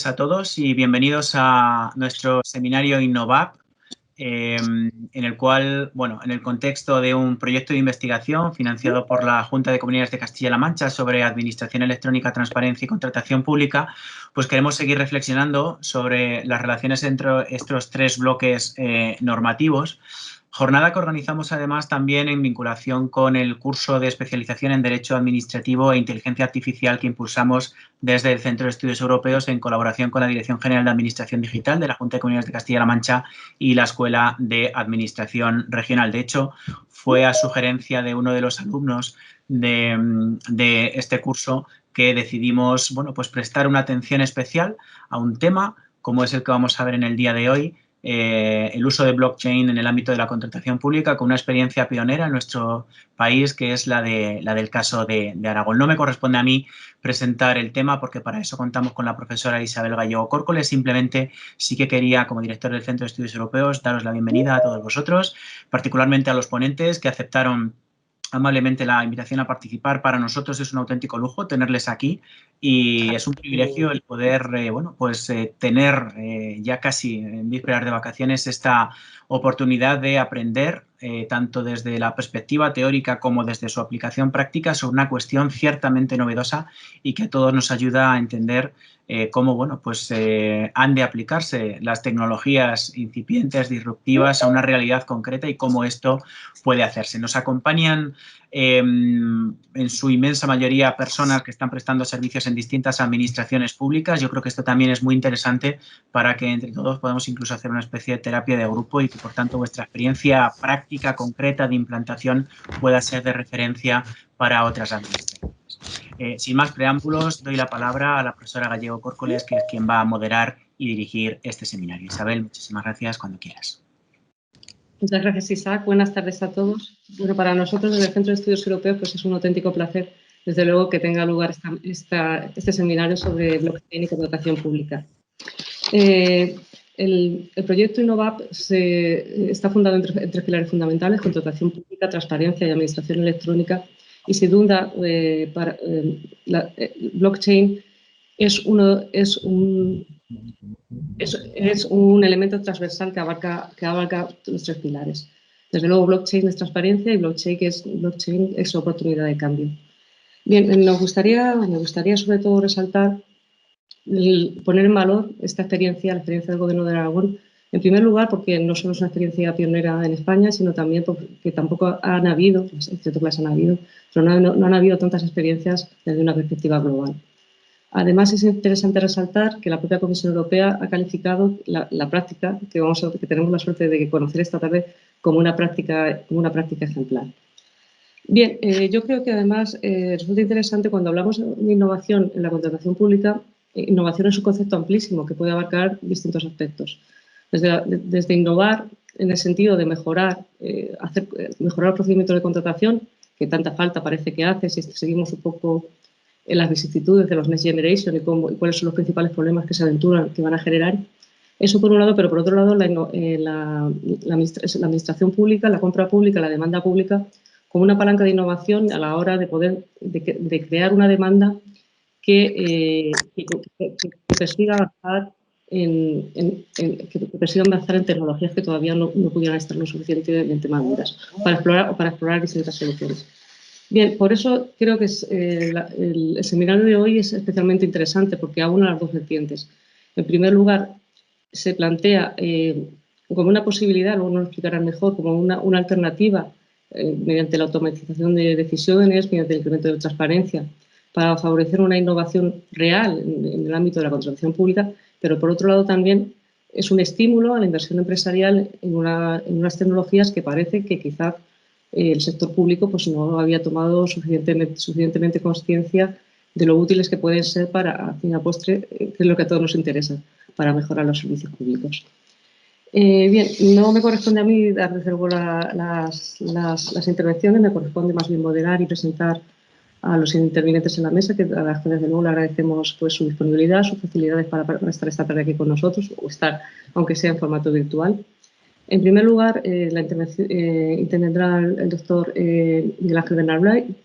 A todos y bienvenidos a nuestro seminario InnovApp, en el cual, bueno, en el contexto de un proyecto de investigación financiado por la Junta de Comunidades de Castilla-La Mancha sobre administración electrónica, transparencia y contratación pública, pues queremos seguir reflexionando sobre las relaciones entre estos tres bloques normativos. Jornada que organizamos además también en vinculación con el curso de especialización en Derecho Administrativo e Inteligencia Artificial que impulsamos desde el Centro de Estudios Europeos en colaboración con la Dirección General de Administración Digital de la Junta de Comunidades de Castilla-La Mancha y la Escuela de Administración Regional. De hecho, fue a sugerencia de uno de los alumnos de este curso que decidimos, bueno, pues prestar una atención especial a un tema como es el que vamos a ver en el día de hoy, el uso de blockchain en el ámbito de la contratación pública, con una experiencia pionera en nuestro país, que es la del caso de Aragón. No me corresponde a mí presentar el tema porque para eso contamos con la profesora Isabel Gallego Córcoles. Simplemente sí que quería, como director del Centro de Estudios Europeos, daros la bienvenida a todos vosotros, particularmente a los ponentes que aceptaron amablemente la invitación a participar. Para nosotros es un auténtico lujo tenerles aquí y es un privilegio el poder, tener ya casi en vísperas de vacaciones esta oportunidad de aprender tanto desde la perspectiva teórica como desde su aplicación práctica sobre una cuestión ciertamente novedosa y que a todos nos ayuda a entender cómo han de aplicarse las tecnologías incipientes, disruptivas a una realidad concreta y cómo esto puede hacerse. Nos acompañan en su inmensa mayoría personas que están prestando servicios en distintas administraciones públicas. Yo creo que esto también es muy interesante para que entre todos podamos incluso hacer una especie de terapia de grupo y que, por tanto, vuestra experiencia práctica, concreta de implantación pueda ser de referencia para otras administraciones. Sin más preámbulos, doy la palabra a la profesora Gallego Córcoles, que es quien va a moderar y dirigir este seminario. Isabel, muchísimas gracias, cuando quieras. Muchas gracias, Isaac. Buenas tardes a todos. Bueno, para nosotros desde el Centro de Estudios Europeos pues es un auténtico placer, desde luego, que tenga lugar este seminario sobre blockchain y contratación pública. El proyecto InnovApp está fundado en tres pilares fundamentales: contratación pública, transparencia y administración electrónica. Y sin duda, blockchain es un elemento transversal que abarca los tres pilares. Desde luego, blockchain es transparencia y blockchain es oportunidad de cambio. Bien, me gustaría sobre todo resaltar, poner en valor esta experiencia, la experiencia del Gobierno de Aragón, en primer lugar porque no solo es una experiencia pionera en España, sino también porque tampoco han habido, es cierto que las han habido, pero no han habido tantas experiencias desde una perspectiva global. Además, es interesante resaltar que la propia Comisión Europea ha calificado la práctica, que tenemos la suerte de conocer esta tarde, como una práctica ejemplar. Bien, yo creo que además resulta interesante cuando hablamos de innovación en la contratación pública. Innovación es un concepto amplísimo que puede abarcar distintos aspectos. Desde innovar en el sentido de mejorar el procedimiento de contratación, que tanta falta parece que hace si seguimos un poco en las vicisitudes de los Next Generation y cuáles son los principales problemas que se aventuran, que van a generar. Eso por un lado, pero por otro lado la administración pública, la compra pública, la demanda pública, como una palanca de innovación a la hora de crear una demanda que persiga avanzar en tecnologías que todavía no pudieran estar lo suficientemente maduras para explorar distintas soluciones. Bien, por eso creo que el seminario de hoy es especialmente interesante porque aúna las dos vertientes. En primer lugar, se plantea como una posibilidad, luego nos lo explicarán mejor, como una alternativa mediante la automatización de decisiones, mediante el incremento de transparencia, para favorecer una innovación real en el ámbito de la contratación pública, pero por otro lado también es un estímulo a la inversión empresarial en unas tecnologías que parece que quizás el sector público pues no había tomado suficientemente conciencia de lo útiles que pueden ser para, a fin y a postre, que es lo que a todos nos interesa, para mejorar los servicios públicos. Bien, no me corresponde a mí dar desde luego las intervenciones, me corresponde más bien moderar y presentar a los intervinientes en la mesa, que a las que desde luego le agradecemos pues, su disponibilidad, sus facilidades para estar esta tarde aquí con nosotros, o estar, aunque sea en formato virtual. En primer lugar, la intervención intervendrá el doctor Miguel Ángel Bernal Blay.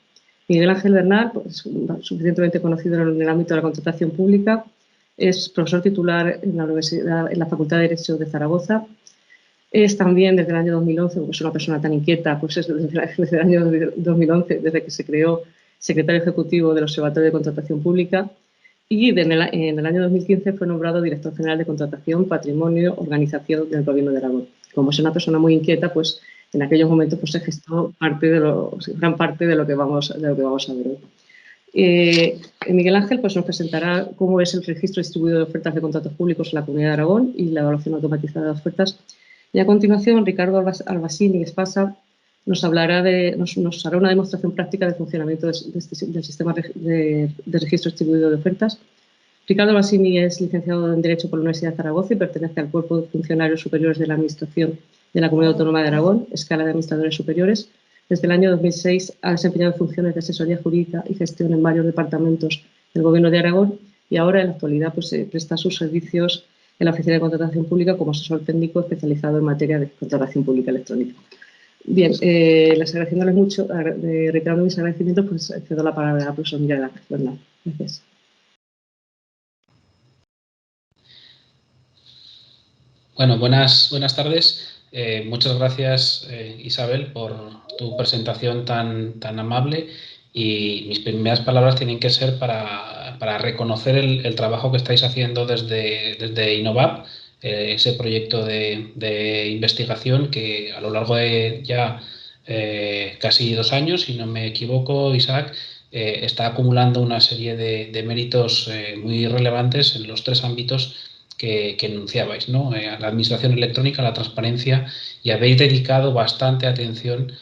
Miguel Ángel Bernal, pues, suficientemente conocido en el ámbito de la contratación pública, Es profesor titular en la Facultad de Derecho de Zaragoza. Es también desde el año 2011, porque es una persona tan inquieta, pues es desde el año 2011, desde que se creó secretario ejecutivo del Observatorio de Contratación Pública, y en el año 2015 fue nombrado director general de Contratación, Patrimonio, Organización del Gobierno de Aragón. Como es una persona muy inquieta, pues en aquellos momentos pues, se gestó gran parte de lo que vamos a ver hoy. Miguel Ángel pues, nos presentará cómo es el registro distribuido de ofertas de contratos públicos en la Comunidad de Aragón y la evaluación automatizada de ofertas. Y a continuación, Ricardo Albasini Espasa nos hará una demostración práctica del funcionamiento del sistema de registro distribuido de ofertas. Ricardo Albasini es licenciado en Derecho por la Universidad de Zaragoza y pertenece al cuerpo de funcionarios superiores de la Administración de la Comunidad Autónoma de Aragón, escala de administradores superiores. Desde el año 2006 ha desempeñado funciones de asesoría jurídica y gestión en varios departamentos del Gobierno de Aragón y ahora en la actualidad pues, presta sus servicios en la Oficina de Contratación Pública como asesor técnico especializado en materia de contratación pública electrónica. Bien, les agradeciéndoles mucho, reiterando mis agradecimientos, pues cedo la palabra a la profesora Miguel Ángel. Gracias. Bueno, buenas tardes. Muchas gracias, Isabel, por tu presentación tan amable. Y mis primeras palabras tienen que ser para reconocer el trabajo que estáis haciendo desde Innovap, ese proyecto de investigación que a lo largo de ya casi 2 años, si no me equivoco, Isaac, está acumulando una serie de méritos muy relevantes en los 3 ámbitos que enunciabais, ¿no? A la administración electrónica, a la transparencia, y habéis dedicado bastante atención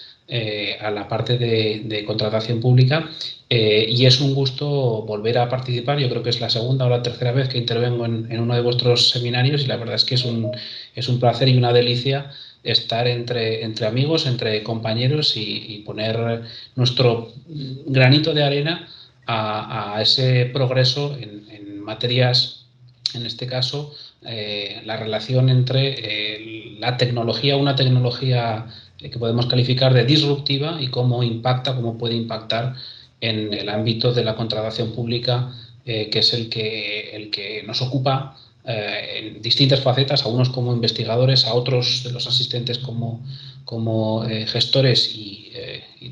a la parte de contratación pública y es un gusto volver a participar. Yo creo que es la segunda o la tercera vez que intervengo en uno de vuestros seminarios y la verdad es que es un placer y una delicia estar entre amigos, entre compañeros y poner nuestro granito de arena a ese progreso en materias. En este caso, la relación entre la tecnología, una tecnología que podemos calificar de disruptiva y cómo puede impactar en el ámbito de la contratación pública, que es el que nos ocupa en distintas facetas, a unos como investigadores, a otros de los asistentes como gestores y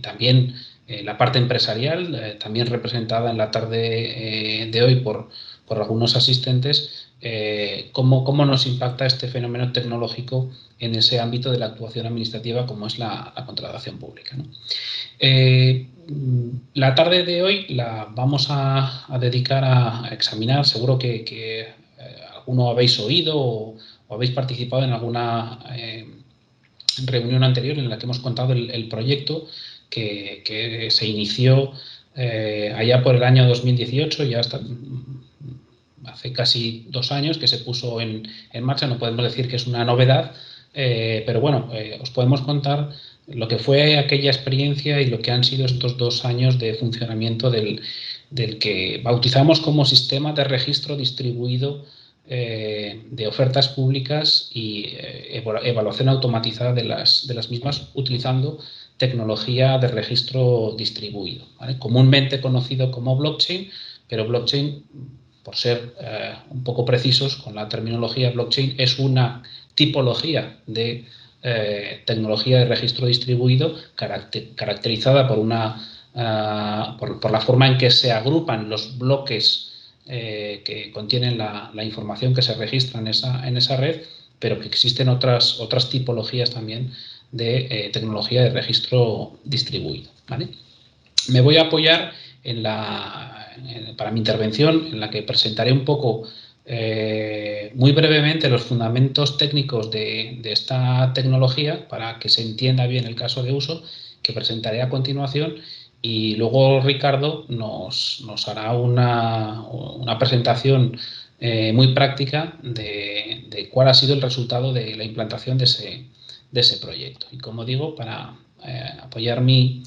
también la parte empresarial, también representada en la tarde de hoy por algunos asistentes, cómo nos impacta este fenómeno tecnológico en ese ámbito de la actuación administrativa como es la contratación pública, ¿no? La tarde de hoy la vamos a dedicar a examinar, seguro que alguno habéis oído o habéis participado en alguna reunión anterior en la que hemos contado el proyecto que se inició allá por el año 2018, ya hasta hace casi 2 años que se puso en marcha. No podemos decir que es una novedad, pero bueno, os podemos contar lo que fue aquella experiencia y lo que han sido estos 2 años de funcionamiento del que bautizamos como sistema de registro distribuido de ofertas públicas y evaluación automatizada de las mismas utilizando tecnología de registro distribuido, ¿vale? Comúnmente conocido como blockchain, pero blockchain, por ser un poco precisos con la terminología, blockchain es una tipología de tecnología de registro distribuido caracterizada por la forma en que se agrupan los bloques que contienen la información que se registra en esa red, pero que existen otras tipologías también de tecnología de registro distribuido, ¿vale? Me voy a apoyar para mi intervención, en la que presentaré un poco muy brevemente los fundamentos técnicos de esta tecnología para que se entienda bien el caso de uso, que presentaré a continuación, y luego Ricardo nos hará una presentación muy práctica de cuál ha sido el resultado de la implantación de ese proyecto. Y como digo, para apoyar mi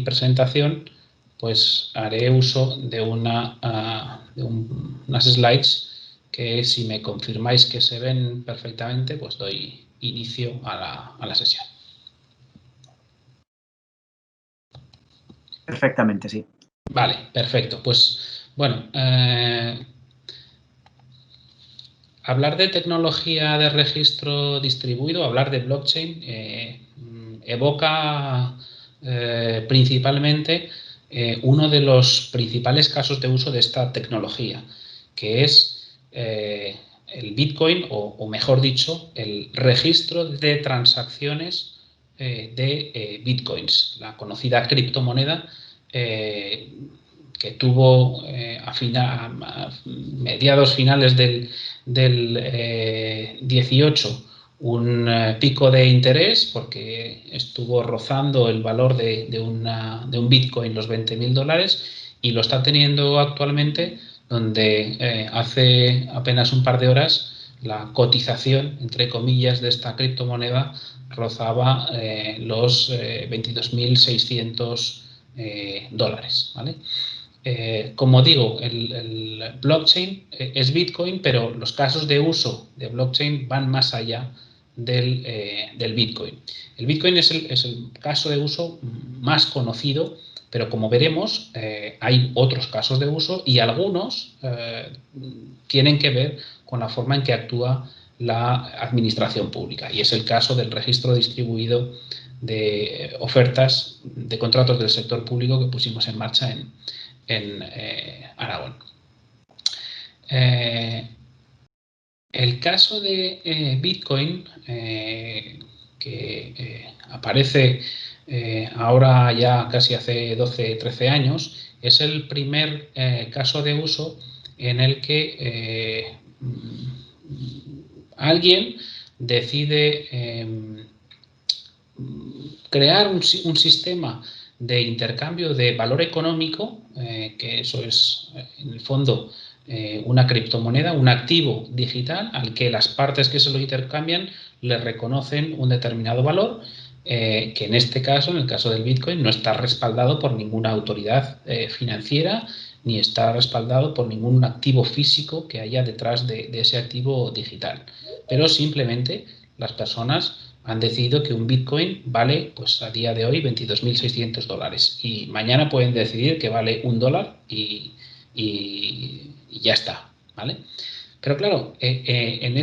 presentación, pues haré uso de unas slides que, si me confirmáis que se ven perfectamente, pues doy inicio a la sesión. Perfectamente, sí. Vale, perfecto. Pues bueno, hablar de tecnología de registro distribuido, hablar de blockchain, evoca principalmente uno de los principales casos de uso de esta tecnología, que es el Bitcoin, o mejor dicho, el registro de transacciones de Bitcoins, la conocida criptomoneda que tuvo a mediados finales del 18 un pico de interés porque estuvo rozando el valor de un Bitcoin los $20.000 y lo está teniendo actualmente, donde hace apenas un par de horas la cotización, entre comillas, de esta criptomoneda rozaba los $22.600, ¿vale? Como digo, el blockchain es Bitcoin, pero los casos de uso de blockchain van más allá del Bitcoin. El Bitcoin es el caso de uso más conocido, pero como veremos, hay otros casos de uso y algunos tienen que ver con la forma en que actúa la administración pública. Y es el caso del registro distribuido de ofertas de contratos del sector público que pusimos en marcha en Aragón. El caso de Bitcoin, que aparece ahora ya casi hace 12-13 años, es el primer caso de uso en el que alguien decide crear un sistema de intercambio de valor económico, que eso es en el fondo una criptomoneda, un activo digital al que las partes que se lo intercambian le reconocen un determinado valor, que en este caso, en el caso del Bitcoin, no está respaldado por ninguna autoridad financiera ni está respaldado por ningún activo físico que haya detrás de ese activo digital, pero simplemente las personas han decidido que un Bitcoin vale, pues a día de hoy, $22.600 y mañana pueden decidir que vale $1 y ya está, ¿vale? Pero claro, en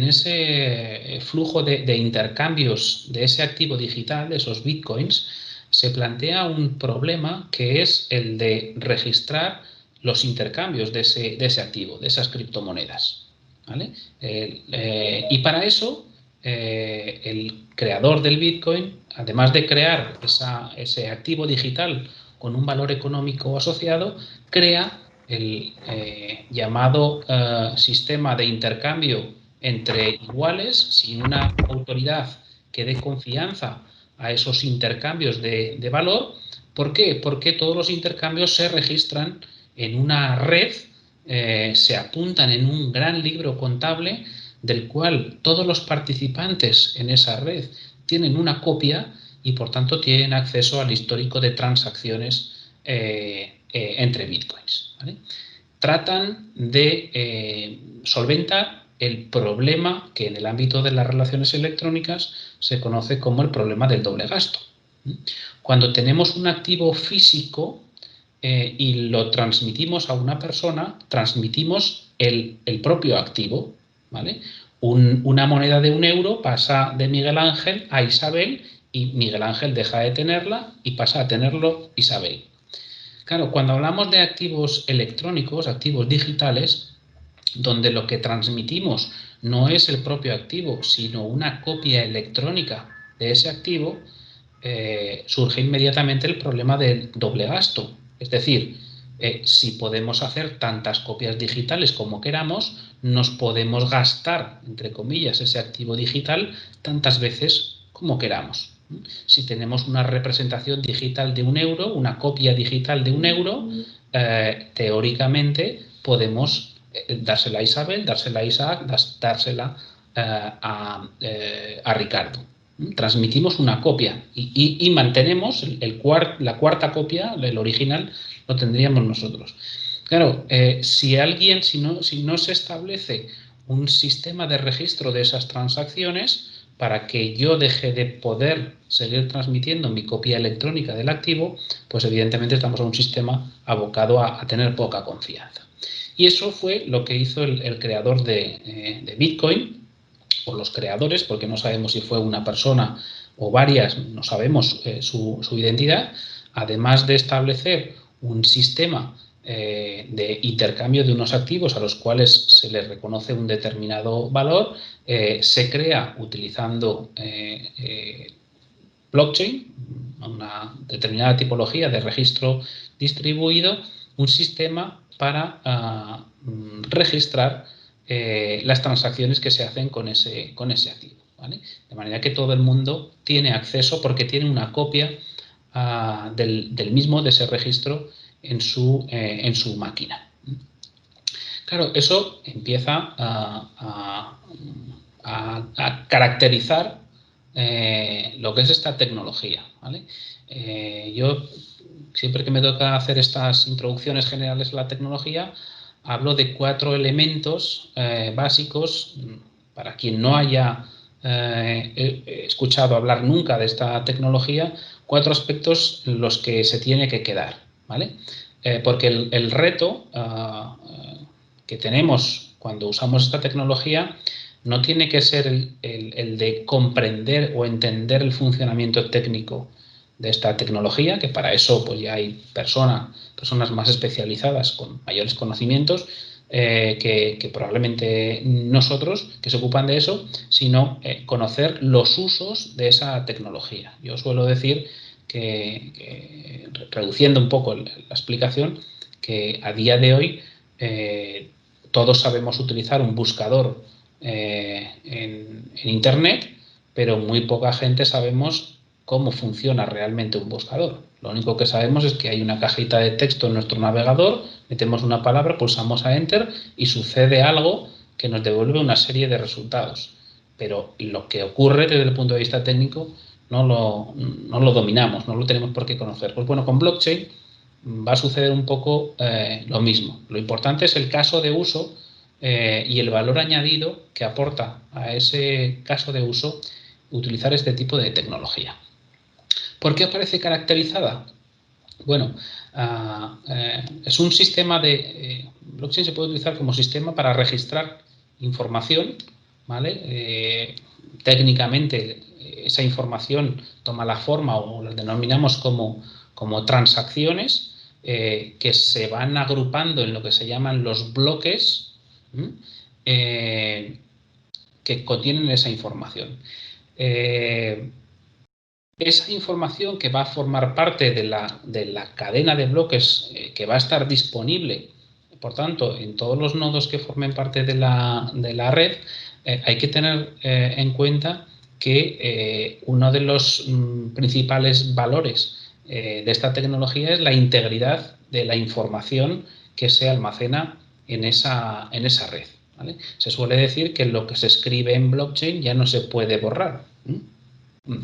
ese flujo de intercambios de ese activo digital, de esos Bitcoins, se plantea un problema que es el de registrar los intercambios de ese activo, de esas criptomonedas, ¿vale? Y para eso, el creador del Bitcoin, además de crear ese activo digital con un valor económico asociado, crea el llamado sistema de intercambio entre iguales, sin una autoridad que dé confianza a esos intercambios de valor. ¿Por qué? Porque todos los intercambios se registran en una red, se apuntan en un gran libro contable del cual todos los participantes en esa red tienen una copia y por tanto tienen acceso al histórico de transacciones entre bitcoins, ¿vale? Tratan de solventar el problema que en el ámbito de las relaciones electrónicas se conoce como el problema del doble gasto. Cuando tenemos un activo físico y lo transmitimos a una persona, transmitimos el propio activo, ¿vale? Una moneda de €1 pasa de Miguel Ángel a Isabel y Miguel Ángel deja de tenerla y pasa a tenerlo Isabel. Claro, cuando hablamos de activos electrónicos, activos digitales, donde lo que transmitimos no es el propio activo, sino una copia electrónica de ese activo, surge inmediatamente el problema del doble gasto. Es decir, si podemos hacer tantas copias digitales como queramos, nos podemos gastar, entre comillas, ese activo digital tantas veces como queramos. Si tenemos una representación digital de €1, una copia digital de €1, teóricamente podemos dársela a Isabel, dársela a Isaac, dársela a Ricardo. Transmitimos una copia y mantenemos la cuarta copia, el original, lo tendríamos nosotros. Claro, si no se establece un sistema de registro de esas transacciones para que yo deje de poder seguir transmitiendo mi copia electrónica del activo, pues evidentemente estamos en un sistema abocado a tener poca confianza. Y eso fue lo que hizo el creador de Bitcoin, o los creadores, porque no sabemos si fue una persona o varias, no sabemos su identidad, además de establecer un sistema de intercambio de unos activos a los cuales se les reconoce un determinado valor, se crea utilizando blockchain, una determinada tipología de registro distribuido, un sistema para registrar las transacciones que se hacen con ese activo, ¿vale? De manera que todo el mundo tiene acceso porque tiene una copia del mismo, de ese registro, en su máquina. Claro, eso empieza a caracterizar lo que es esta tecnología, ¿vale? Yo, siempre que me toca hacer estas introducciones generales a la tecnología, hablo de 4 elementos básicos. Para quien no haya escuchado hablar nunca de esta tecnología, 4 aspectos en los que se tiene que quedar, ¿vale? Porque el reto que tenemos cuando usamos esta tecnología no tiene que ser el de comprender o entender el funcionamiento técnico de esta tecnología, que para eso pues ya hay personas más especializadas con mayores conocimientos que probablemente nosotros, que se ocupan de eso, sino conocer los usos de esa tecnología. Yo suelo decir que reduciendo un poco la explicación, que a día de hoy todos sabemos utilizar un buscador en Internet, pero muy poca gente sabemos cómo funciona realmente un buscador. Lo único que sabemos es que hay una cajita de texto en nuestro navegador, metemos una palabra, pulsamos a Enter y sucede algo que nos devuelve una serie de resultados. Pero lo que ocurre desde el punto de vista técnico no lo dominamos, no lo tenemos por qué conocer. Pues bueno, con blockchain va a suceder un poco lo mismo. Lo importante es el caso de uso y el valor añadido que aporta a ese caso de uso utilizar este tipo de tecnología. ¿Por qué aparece caracterizada? Bueno, es un sistema de... blockchain se puede utilizar como sistema para registrar información, ¿vale? Técnicamente esa información toma la forma, o las denominamos como transacciones, que se van agrupando en lo que se llaman los bloques que contienen esa información. Esa información que va a formar parte de la cadena de bloques que va a estar disponible, por tanto, en todos los nodos que formen parte de la red, hay que tener en cuenta que uno de los principales valores de esta tecnología es la integridad de la información que se almacena en esa red, ¿vale? Se suele decir que lo que se escribe en blockchain ya no se puede borrar,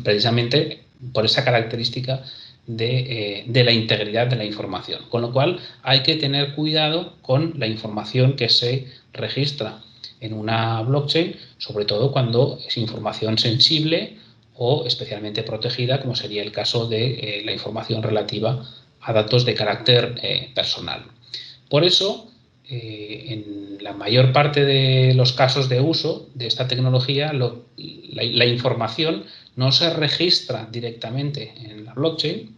precisamente por esa característica de la integridad de la información. Con lo cual hay que tener cuidado con la información que se registra en una blockchain, sobre todo cuando es información sensible o especialmente protegida, como sería el caso de la información relativa a datos de carácter personal. Por eso, en la mayor parte de los casos de uso de esta tecnología, la información no se registra directamente en la blockchain,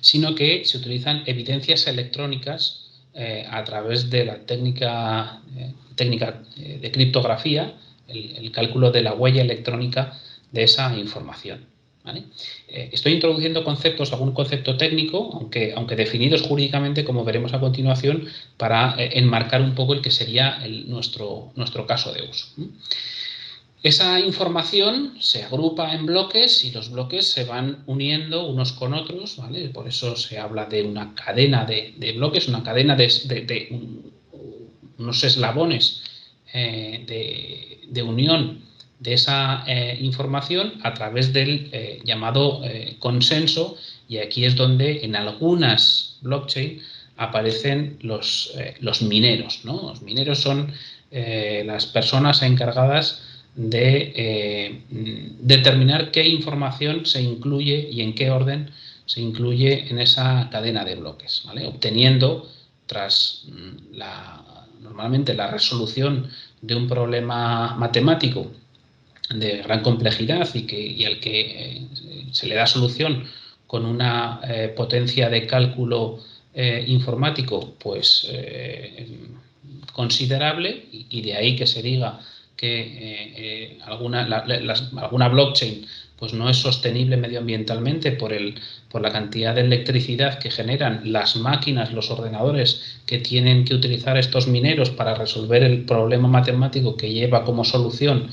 sino que se utilizan evidencias electrónicas a través de la técnica de criptografía, el cálculo de la huella electrónica de esa información, ¿vale? Estoy introduciendo conceptos, algún concepto técnico, aunque definidos jurídicamente, como veremos a continuación, para enmarcar un poco el que sería nuestro caso de uso. Esa información se agrupa en bloques y los bloques se van uniendo unos con otros, ¿vale? Por eso se habla de una cadena de bloques, una cadena de unos eslabones de unión de esa información a través del llamado consenso, y aquí es donde en algunas blockchain aparecen los mineros, ¿no? Los mineros son las personas encargadas de determinar qué información se incluye y en qué orden se incluye en esa cadena de bloques, ¿vale? Obteniendo tras normalmente la resolución de un problema matemático de gran complejidad y al que se le da solución con una potencia de cálculo informático pues considerable, y de ahí que se diga que alguna blockchain pues no es sostenible medioambientalmente por la cantidad de electricidad que generan las máquinas, los ordenadores que tienen que utilizar estos mineros para resolver el problema matemático que lleva como solución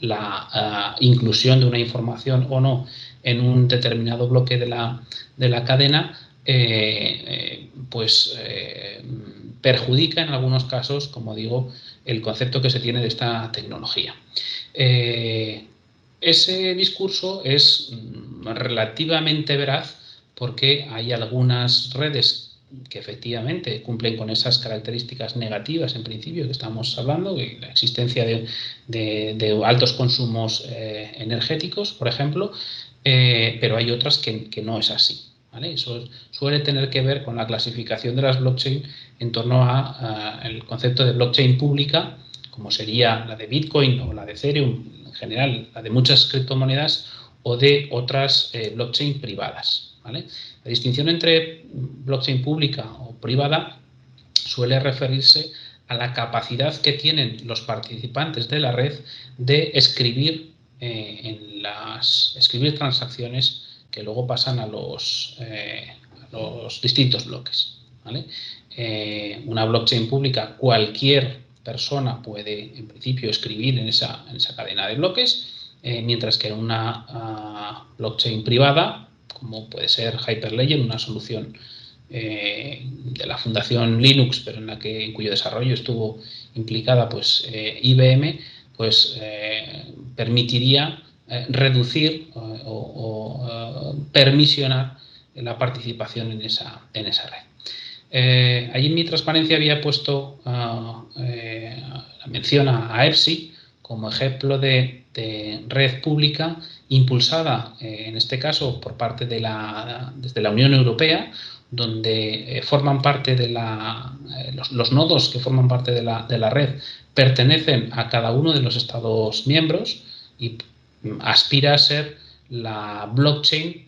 la inclusión de una información o no en un determinado bloque de la cadena, perjudica en algunos casos, como digo, el concepto que se tiene de esta tecnología. Ese discurso es relativamente veraz porque hay algunas redes que efectivamente cumplen con esas características negativas en principio que estamos hablando, la existencia de altos consumos energéticos, por ejemplo, pero hay otras que no es así, ¿vale? Eso suele tener que ver con la clasificación de las blockchain en torno al concepto de blockchain pública, como sería la de Bitcoin o la de Ethereum, en general la de muchas criptomonedas, o de otras blockchain privadas, ¿vale? La distinción entre blockchain pública o privada suele referirse a la capacidad que tienen los participantes de la red de escribir escribir transacciones que luego pasan a los distintos bloques, ¿vale? Una blockchain pública, cualquier persona puede en principio escribir en esa cadena de bloques, mientras que en una blockchain privada, como puede ser Hyperledger, una solución de la Fundación Linux, pero en cuyo desarrollo estuvo implicada pues IBM, pues permitiría reducir o permisionar la participación en esa red. Allí en mi transparencia había puesto la mención a EPSI como ejemplo de red pública impulsada, en este caso por parte desde la Unión Europea, donde forman parte de los nodos que forman parte de la red pertenecen a cada uno de los Estados miembros y aspira a ser la blockchain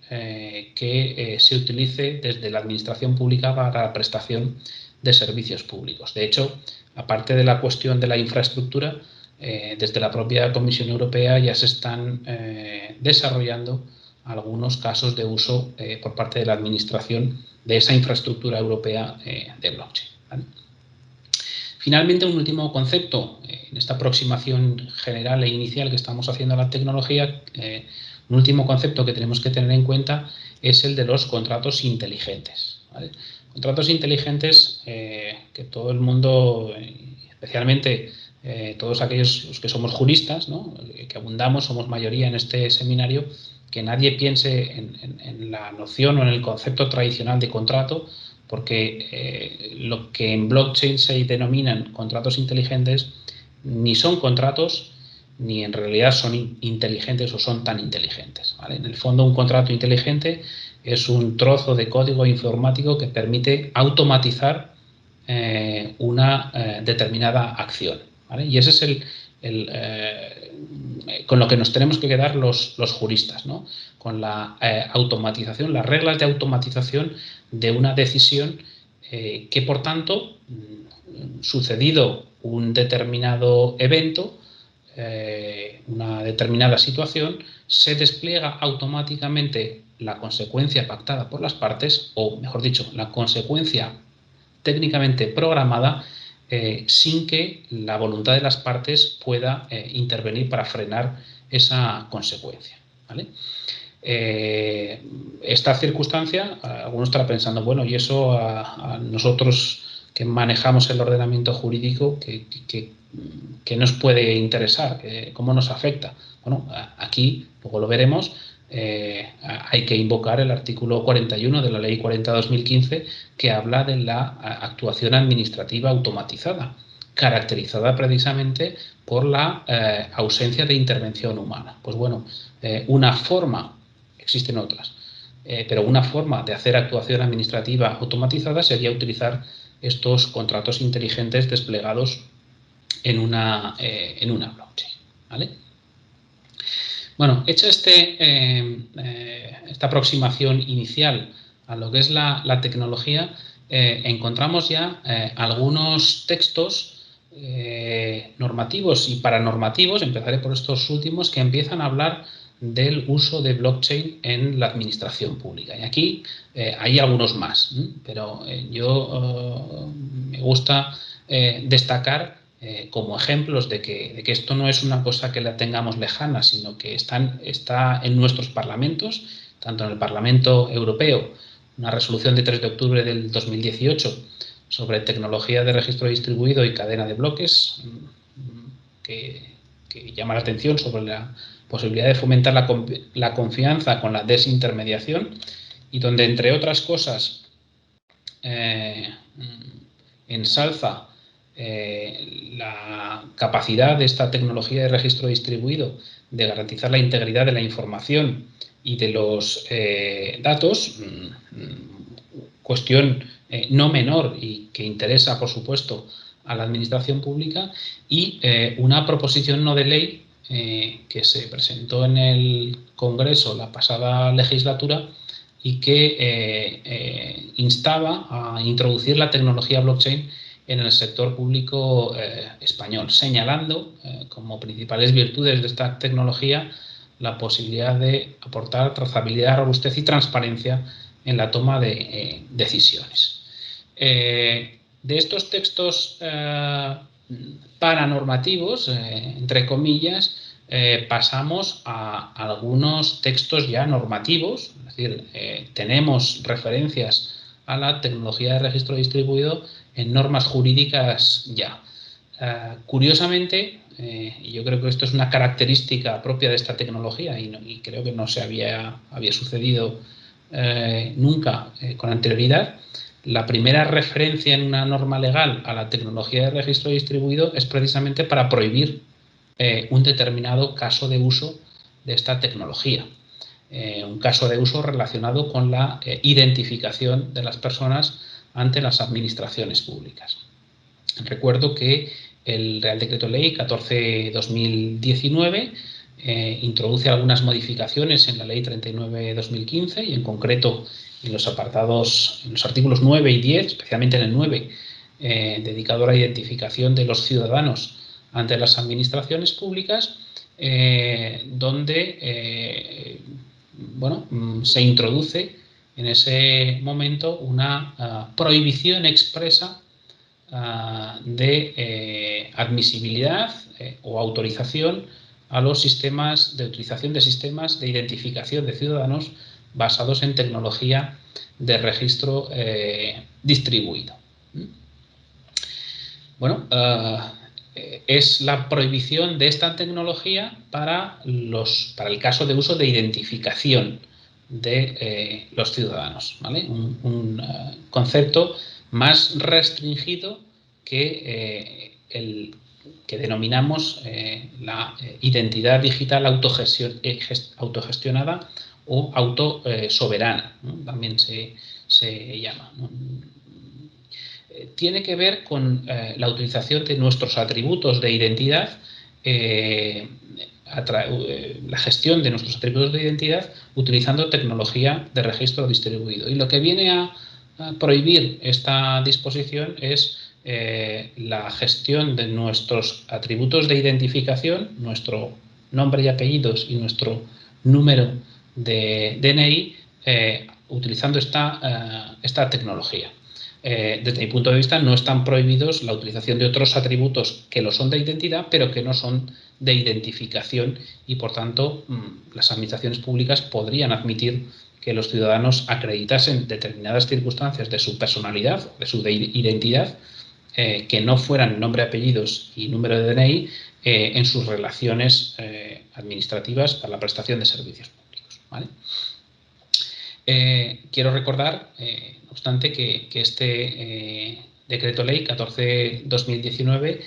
que se utilice desde la administración pública para la prestación de servicios públicos. De hecho, aparte de la cuestión de la infraestructura, desde la propia Comisión Europea ya se están desarrollando algunos casos de uso por parte de la administración de esa infraestructura europea de blockchain, ¿vale? Finalmente, un último concepto en esta aproximación general e inicial que estamos haciendo a la tecnología, un último concepto que tenemos que tener en cuenta es el de los contratos inteligentes, ¿vale? Contratos inteligentes que todo el mundo, especialmente todos aquellos los que somos juristas, ¿no?, que abundamos, somos mayoría en este seminario, que nadie piense en la noción o en el concepto tradicional de contrato, porque lo que en blockchain se denominan contratos inteligentes ni son contratos ni en realidad son inteligentes o son tan inteligentes, ¿vale? En el fondo, un contrato inteligente es un trozo de código informático que permite automatizar una determinada acción, ¿vale? Y ese es con lo que nos tenemos que quedar los juristas, ¿no? Con la automatización, las reglas de automatización de una decisión que, por tanto, sucedido un determinado evento, una determinada situación, se despliega automáticamente la consecuencia pactada por las partes, o mejor dicho, la consecuencia técnicamente programada, sin que la voluntad de las partes pueda intervenir para frenar esa consecuencia, ¿vale? Esta circunstancia, algunos estarán pensando, bueno, y eso a nosotros que manejamos el ordenamiento jurídico, que nos puede interesar, cómo nos afecta. Bueno, aquí, luego lo veremos, hay que invocar el artículo 41 de la Ley 40/2015, que habla de la actuación administrativa automatizada, caracterizada precisamente por la ausencia de intervención humana. Pues bueno, una forma, existen otras, pero una forma de hacer actuación administrativa automatizada sería utilizar estos contratos inteligentes desplegados en una blockchain, ¿vale? Bueno, hecha esta aproximación inicial a lo que es la tecnología, encontramos ya algunos textos normativos y paranormativos, empezaré por estos últimos, que empiezan a hablar del uso de blockchain en la administración pública. Y aquí hay algunos más, pero yo me gusta destacar como ejemplos de que esto no es una cosa que la tengamos lejana, sino que está en nuestros parlamentos, tanto en el Parlamento Europeo, una resolución de 3 de octubre del 2018 sobre tecnología de registro distribuido y cadena de bloques, que llama la atención sobre la posibilidad de fomentar la confianza con la desintermediación, y donde, entre otras cosas, ensalza la capacidad de esta tecnología de registro distribuido de garantizar la integridad de la información y de los datos, cuestión no menor y que interesa, por supuesto, a la administración pública, y una proposición no de ley que se presentó en el Congreso la pasada legislatura y que instaba a introducir la tecnología blockchain en el sector público español, señalando como principales virtudes de esta tecnología la posibilidad de aportar trazabilidad, robustez y transparencia en la toma de decisiones. De estos textos paranormativos, entre comillas, pasamos a algunos textos ya normativos, es decir, tenemos referencias a la tecnología de registro distribuido en normas jurídicas ya. Curiosamente, y yo creo que esto es una característica propia de esta tecnología y creo que no se había sucedido nunca con anterioridad, la primera referencia en una norma legal a la tecnología de registro distribuido es precisamente para prohibir un determinado caso de uso de esta tecnología. Un caso de uso relacionado con la identificación de las personas ante las administraciones públicas. Recuerdo que el Real Decreto Ley 14/2019 introduce algunas modificaciones en la Ley 39/2015 y en concreto en los artículos 9 y 10, especialmente en el 9, dedicado a la identificación de los ciudadanos ante las administraciones públicas, donde se introduce en ese momento una prohibición expresa de admisibilidad o autorización a los sistemas de utilización de sistemas de identificación de ciudadanos basados en tecnología de registro distribuido. Bueno, es la prohibición de esta tecnología para el caso de uso de identificación de los ciudadanos, ¿vale? Un concepto más restringido que el que denominamos la identidad digital autogestionada o autosoberana, ¿no? También se llama, ¿no? Tiene que ver con la utilización de nuestros atributos de identidad, la gestión de nuestros atributos de identidad utilizando tecnología de registro distribuido. Y lo que viene a prohibir esta disposición es la gestión de nuestros atributos de identificación, nuestro nombre y apellidos y nuestro número de DNI, utilizando esta tecnología. Desde mi punto de vista, no están prohibidos la utilización de otros atributos que lo son de identidad, pero que no son de identificación, y por tanto las administraciones públicas podrían admitir que los ciudadanos acreditasen determinadas circunstancias de su personalidad, de su identidad, que no fueran nombre, apellidos y número de DNI en sus relaciones administrativas para la prestación de servicios públicos, ¿vale? Quiero recordar, no obstante, que este Decreto Ley 14/2019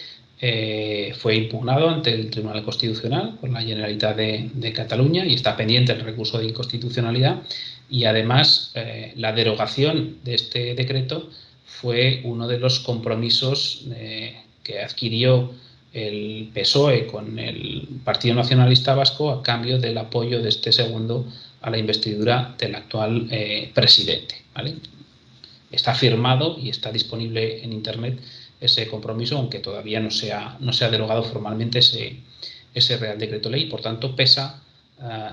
fue impugnado ante el Tribunal Constitucional por la Generalitat de Cataluña y está pendiente el recurso de inconstitucionalidad, y además la derogación de este decreto fue uno de los compromisos que adquirió el PSOE con el Partido Nacionalista Vasco a cambio del apoyo de este segundo a la investidura del actual presidente, ¿vale? Está firmado y está disponible en Internet ese compromiso, aunque todavía no se ha derogado formalmente ese Real Decreto Ley. Por tanto, pesa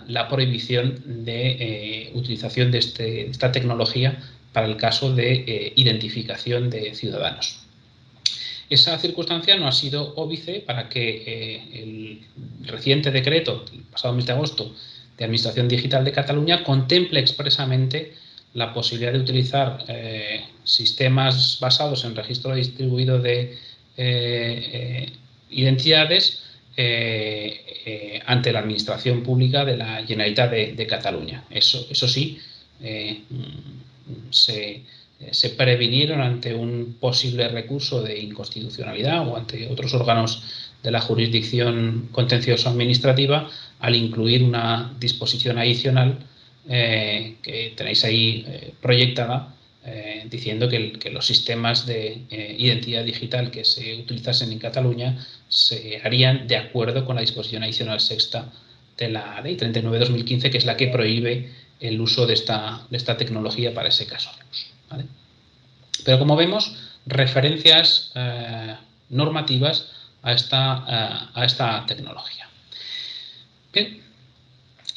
la prohibición de utilización de esta tecnología para el caso de identificación de ciudadanos. Esa circunstancia no ha sido óbice para que el reciente decreto, el pasado mes de agosto, de Administración Digital de Cataluña, contemple expresamente la posibilidad de utilizar sistemas basados en registro distribuido de identidades ante la Administración Pública de la Generalitat de Cataluña. Eso sí, se previnieron ante un posible recurso de inconstitucionalidad o ante otros órganos de la jurisdicción contencioso-administrativa al incluir una disposición adicional que tenéis ahí proyectada diciendo que los sistemas de identidad digital que se utilizasen en Cataluña se harían de acuerdo con la disposición adicional sexta de la Ley 39/2015, que es la que prohíbe el uso de esta tecnología para ese caso de uso, ¿vale? Pero como vemos, referencias normativas a esta tecnología. Bien,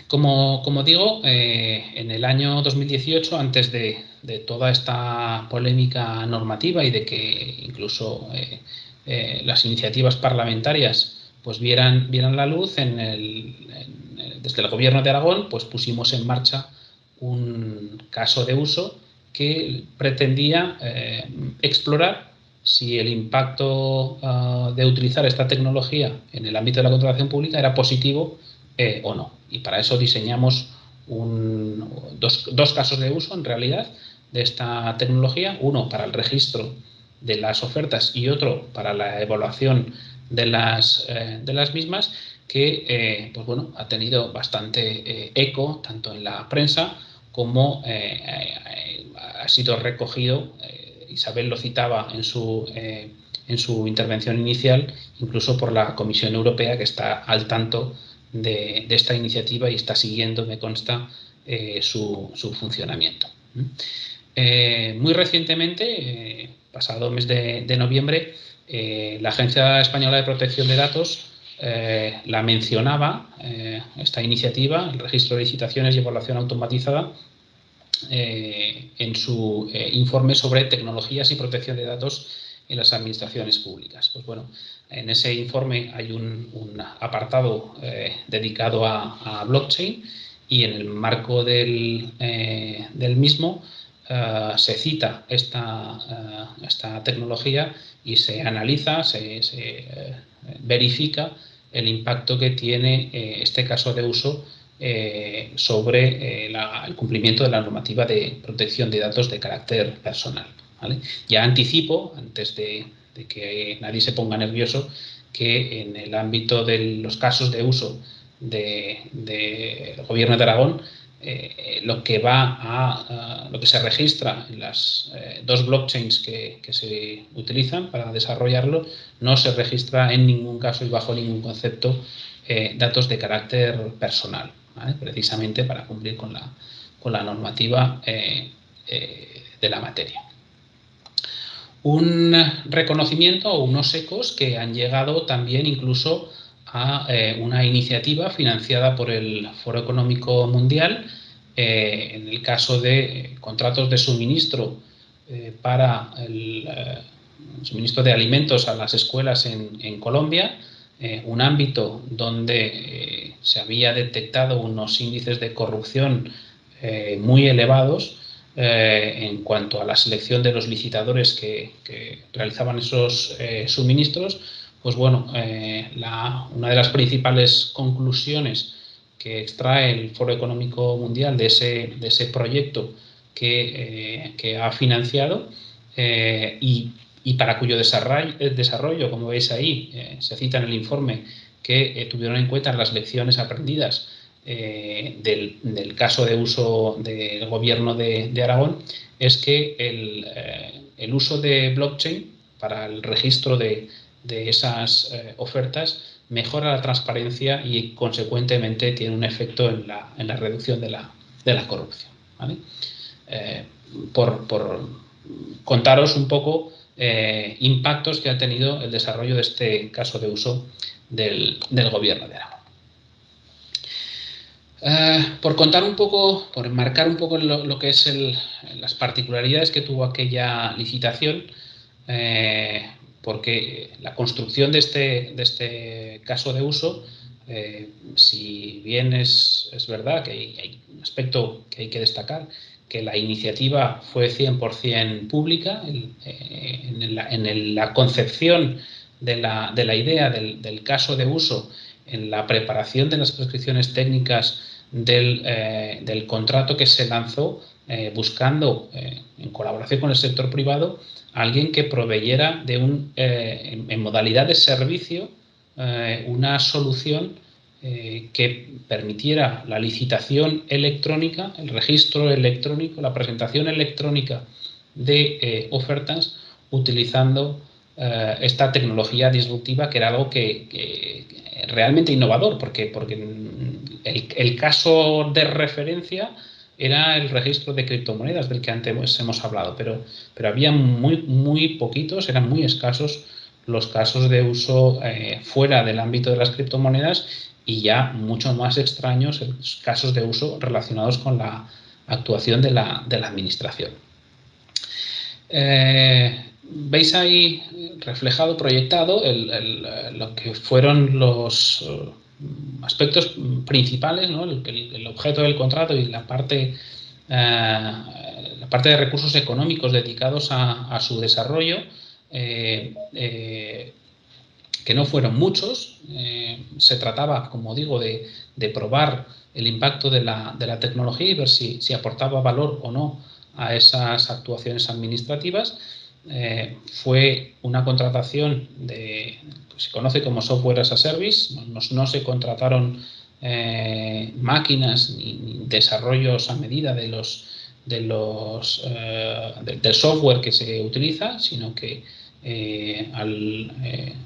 como digo, en el año 2018, antes de toda esta polémica normativa y de que incluso las iniciativas parlamentarias pues vieran la luz, desde el Gobierno de Aragón pues pusimos en marcha un caso de uso que pretendía explorar si el impacto de utilizar esta tecnología en el ámbito de la contratación pública era positivo o no. Y para eso diseñamos dos casos de uso, en realidad, de esta tecnología. Uno para el registro de las ofertas y otro para la evaluación de las mismas, que pues bueno, ha tenido bastante eco tanto en la prensa como ha sido recogido. Isabel lo citaba en su intervención inicial, incluso por la Comisión Europea, que está al tanto de esta iniciativa y está siguiendo, me consta, su funcionamiento. Muy recientemente, pasado mes de noviembre, la Agencia Española de Protección de Datos la mencionaba, esta iniciativa, el registro de licitaciones y evaluación automatizada, en su informe sobre tecnologías y protección de datos en las administraciones públicas. Pues bueno, en ese informe hay un apartado dedicado a blockchain, y en el marco del mismo se cita esta tecnología y se analiza, se verifica el impacto que tiene este caso de uso sobre el cumplimiento de la normativa de protección de datos de carácter personal, ¿vale? Ya anticipo, antes de que nadie se ponga nervioso, que en el ámbito de los casos de uso del Gobierno de Aragón, lo que se registra en las dos blockchains que se utilizan para desarrollarlo, no se registra en ningún caso y bajo ningún concepto datos de carácter personal, ¿vale? Precisamente para cumplir con la normativa de la materia. Un reconocimiento o unos ecos que han llegado también incluso a una iniciativa financiada por el Foro Económico Mundial, en el caso de contratos de suministro para el suministro de alimentos a las escuelas en Colombia, un ámbito donde se había detectado unos índices de corrupción muy elevados en cuanto a la selección de los licitadores que realizaban esos suministros. Pues bueno, una de las principales conclusiones que extrae el Foro Económico Mundial de ese proyecto que ha financiado y para cuyo desarrollo, como veis ahí, se cita en el informe que tuvieron en cuenta las lecciones aprendidas del caso de uso del Gobierno de Aragón, es que el uso de blockchain para el registro de esas ofertas mejora la transparencia y, consecuentemente, tiene un efecto en la reducción de la corrupción, ¿vale? Por contaros un poco impactos que ha tenido el desarrollo de este caso de uso del Gobierno de Aragón. Por contar un poco, por enmarcar un poco lo que es las particularidades que tuvo aquella licitación, porque la construcción de este caso de uso, si bien es verdad que hay un aspecto que hay que destacar, que la iniciativa fue 100% pública, en la concepción de la idea del caso de uso, en la preparación de las prescripciones técnicas del contrato que se lanzó, buscando, en colaboración con el sector privado, a alguien que proveyera en modalidad de servicio una solución que permitiera la licitación electrónica, el registro electrónico, la presentación electrónica de ofertas utilizando esta tecnología disruptiva, que era algo que realmente innovador, porque el caso de referencia era el registro de criptomonedas del que antes hemos hablado, pero había muy poquitos, eran muy escasos los casos de uso fuera del ámbito de las criptomonedas, y ya mucho más extraños los casos de uso relacionados con la actuación de la administración. Veis ahí reflejado, proyectado, lo que fueron los aspectos principales, ¿no? El objeto del contrato y la parte de recursos económicos dedicados a su desarrollo, que no fueron muchos. Se trataba, como digo, de probar el impacto de la tecnología y ver si aportaba valor o no a esas actuaciones administrativas. Fue una contratación se conoce como software as a service. No se contrataron máquinas ni desarrollos a medida del software que se utiliza, sino que al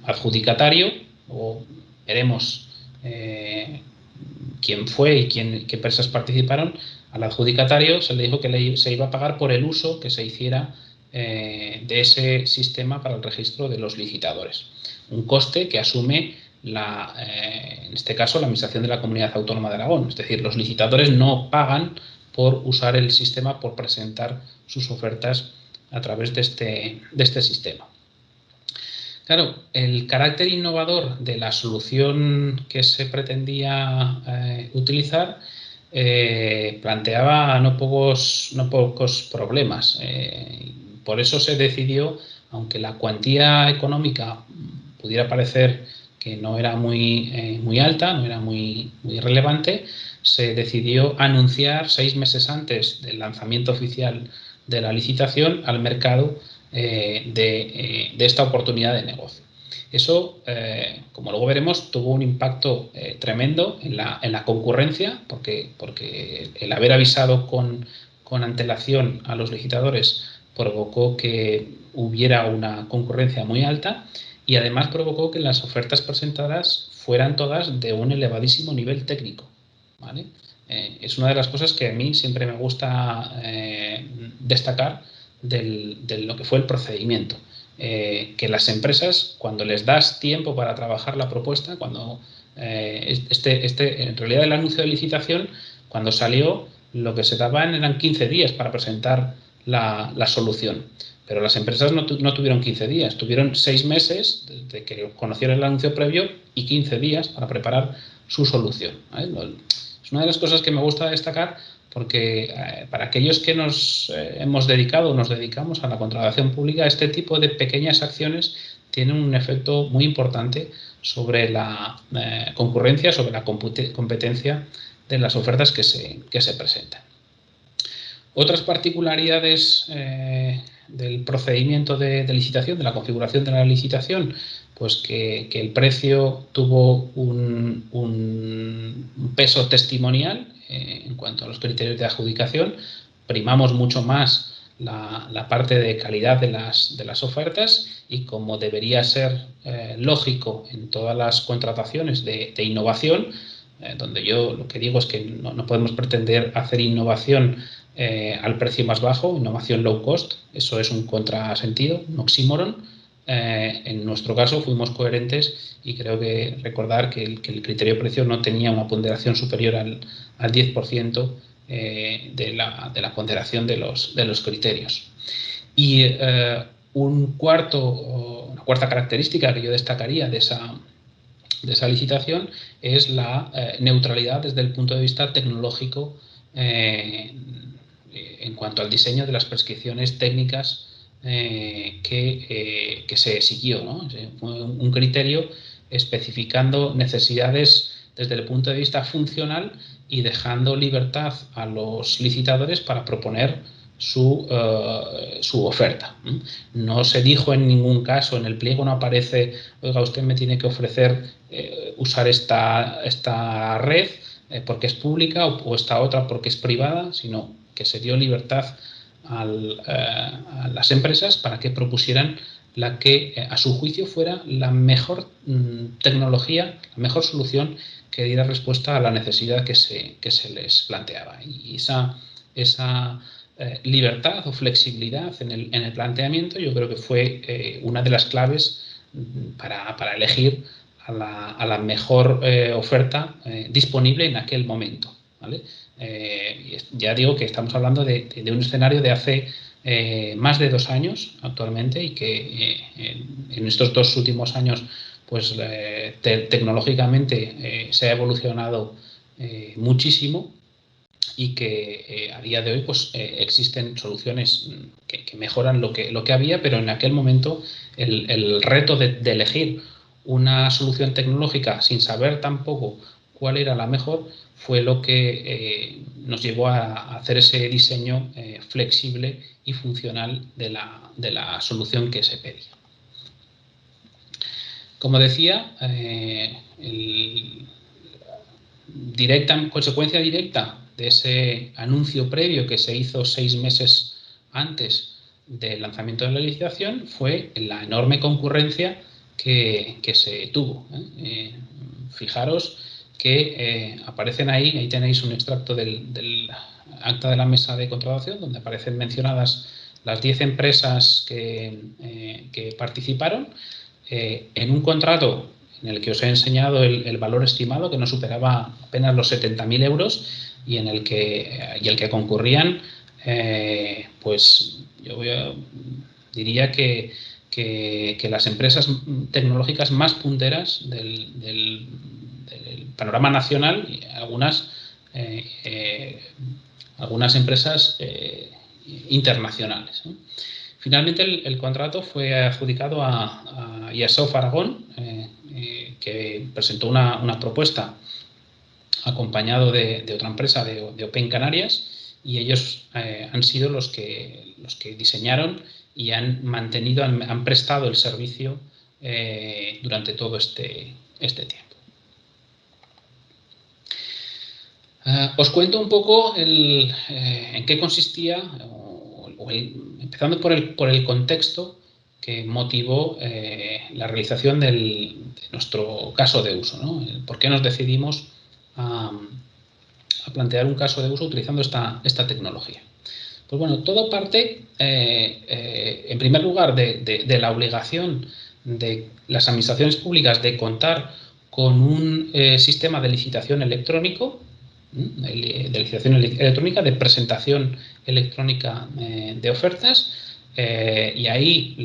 adjudicatario, o veremos quién fue y qué empresas participaron, al adjudicatario se le dijo que se iba a pagar por el uso que se hiciera de ese sistema para el registro de los licitadores. Un coste que asume, en este caso, la Administración de la Comunidad Autónoma de Aragón. Es decir, los licitadores no pagan por usar el sistema, por presentar sus ofertas a través de este sistema. Claro, el carácter innovador de la solución que se pretendía utilizar planteaba no pocos problemas. Por eso se decidió, aunque la cuantía económica pudiera parecer que no era muy alta, no era muy relevante, se decidió anunciar 6 meses antes del lanzamiento oficial de la licitación al mercado de esta oportunidad de negocio. Eso, como luego veremos, tuvo un impacto tremendo en la concurrencia, porque el haber avisado con antelación a los licitadores provocó que hubiera una concurrencia muy alta, y además provocó que las ofertas presentadas fueran todas de un elevadísimo nivel técnico, ¿vale? Es una de las cosas que a mí siempre me gusta destacar de lo que fue el procedimiento. Que las empresas, cuando les das tiempo para trabajar la propuesta, cuando en realidad el anuncio de licitación, cuando salió, lo que se daban eran 15 días para presentar la solución. Pero las empresas no tuvieron 15 días, tuvieron 6 meses desde que conocieron el anuncio previo y 15 días para preparar su solución, ¿vale? Es una de las cosas que me gusta destacar, porque para aquellos que nos dedicamos a la contratación pública, este tipo de pequeñas acciones tienen un efecto muy importante sobre la concurrencia, sobre la competencia de las ofertas que se presentan. Otras particularidades del procedimiento de licitación, de la configuración de la licitación, pues que el precio tuvo un peso testimonial en cuanto a los criterios de adjudicación. Primamos mucho más la parte de calidad de las ofertas y, como debería ser lógico en todas las contrataciones de innovación, donde yo lo que digo es que no podemos pretender hacer innovación al precio más bajo, innovación low cost. Eso es un contrasentido, un oxímoron. En nuestro caso fuimos coherentes y creo que recordar que el criterio de precio no tenía una ponderación superior al 10% de la ponderación de los criterios. Y una cuarta característica que yo destacaría de esa licitación es la neutralidad desde el punto de vista tecnológico en cuanto al diseño de las prescripciones técnicas que se siguió, ¿no? Fue un criterio especificando necesidades desde el punto de vista funcional y dejando libertad a los licitadores para proponer su oferta. No se dijo en ningún caso, en el pliego no aparece, oiga, usted me tiene que ofrecer usar esta red porque es pública o esta otra porque es privada, sino que se dio libertad a las empresas para que propusieran la que a su juicio fuera la mejor tecnología, la mejor solución que diera respuesta a la necesidad que se les planteaba. Y esa libertad o flexibilidad en el planteamiento yo creo que fue una de las claves para elegir a la mejor oferta disponible en aquel momento, ¿vale? Ya digo que estamos hablando de un escenario de hace más de 2 años actualmente y que en estos 2 últimos años pues tecnológicamente se ha evolucionado muchísimo y que a día de hoy pues existen soluciones que mejoran lo que había, pero en aquel momento el reto de elegir una solución tecnológica sin saber tampoco cuál era la mejor fue lo que nos llevó a hacer ese diseño flexible y funcional de la solución que se pedía. Como decía, consecuencia directa de ese anuncio previo que se hizo 6 meses antes del lanzamiento de la licitación fue la enorme concurrencia que se tuvo. Fijaros que aparecen ahí tenéis un extracto del acta de la mesa de contratación donde aparecen mencionadas las 10 empresas que participaron en un contrato en el que os he enseñado el valor estimado, que no superaba apenas los 70.000 euros y el que concurrían, pues yo diría que las empresas tecnológicas más punteras del panorama nacional y algunas empresas internacionales, ¿no? Finalmente el contrato fue adjudicado a IASOF Aragón, que presentó una propuesta acompañado de otra empresa, de Open Canarias, y ellos han sido los que diseñaron y han prestado el servicio durante todo este tiempo. Os cuento un poco en qué consistía, empezando por el contexto que motivó la realización de nuestro caso de uso, ¿no? ¿Por qué nos decidimos a plantear un caso de uso utilizando esta tecnología? Pues bueno, todo parte, en primer lugar, de la obligación de las administraciones públicas de contar con un sistema de licitación electrónico, de presentación electrónica de ofertas, y ahí